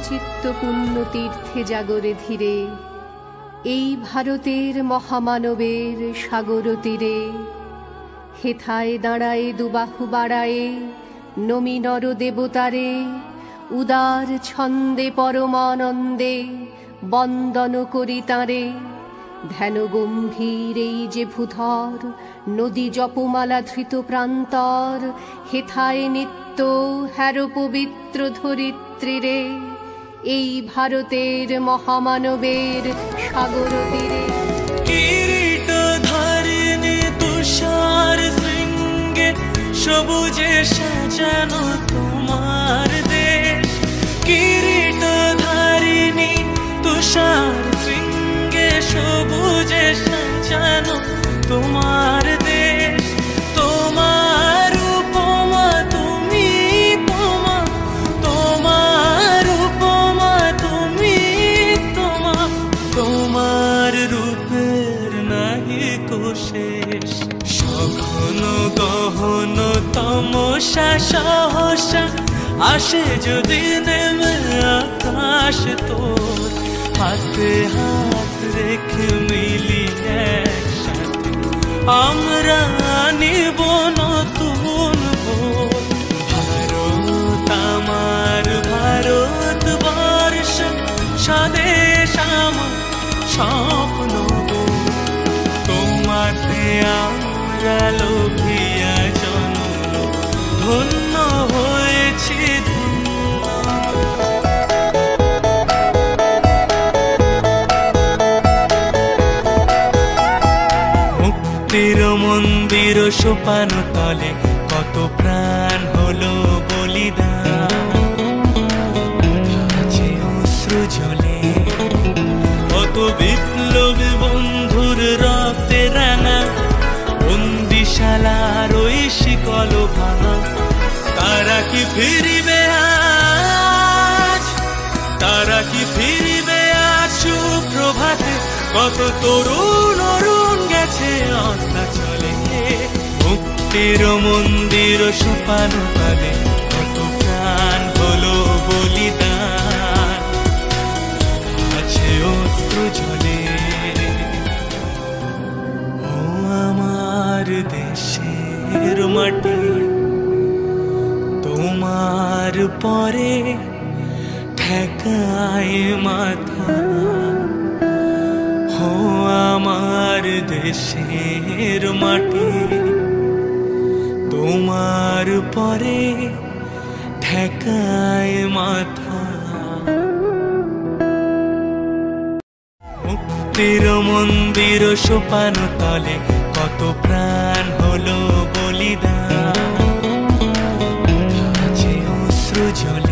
চিত্ত পুণ্য তীর্থে জাগরে ধীরে, এই ভারতের মহামানবের সাগর তীরে। হেথায় দাঁড়ায়ে দুবাহু বাড়ায়ে নমি নর দেবতারে, উদার ছন্দে পরমানন্দে বন্দন করি তাঁরে। ধ্যান গম্ভীর এই যে ভূধর, নদী জপমালা ধৃত প্রান্তর। হেথায় নিত্য হ্যার পবিত্র ধরিত্রীরে, এই ভারতের মহামানবের সাগর তীরে। কিরীট ধারিণী তুষার শৃঙ্গে, সবুজে সাজানো তোমার দেশ। কিরীট ধারিণী তুষার শৃঙ্গে, সবুজে সাজানো তোমার দেশ। তোমার উপমা তুমি তোমা, তোমার উপমা তুমি তোমা, তোমার রূপের নাহি কো শেষ। সঘন গহন তমসা সহসা আসে যদি নেমে আকাশ তোর। হাতে হাত রেখে মিলি একসাথে আমরা নিব নতুন ভোর। ভারত আমার ভারতবর্ষ, স্বদেশ আমার স্বপ্ন। তোমাতে আমরা লোভিয়া জন্ম, ধন্য হয়েছি মুক্তির মন্দির সোপান তলে কত প্রাণ হলো বলিদান। আছে অশ্রু জলে কত বিপ্লবী বন্ধুর রক্তে রাঙা, বন্দিশালার ওই শিকল ভাঙা। তারা কি ফিরিবে আজ, তারা কি ফিরিবে আজ সুপ্রভাতে? কত তরুণ অরুণ গেছে অস্তাচলে। মুক্তির মন্দির সোপান তলে কত প্রাণ হলো বলিদান। আছে অশ্রু জলে। ও আমার দেশের মাটি, তোমার পরে ঠেকায় মাথা। ও আমার দেশের মাটি, তোমার পরে ঠেকায় মাথা। মুক্তির মন্দির সোপান তলে কত প্রাণ হলো বলিদান। আছে অশ্রু জলে।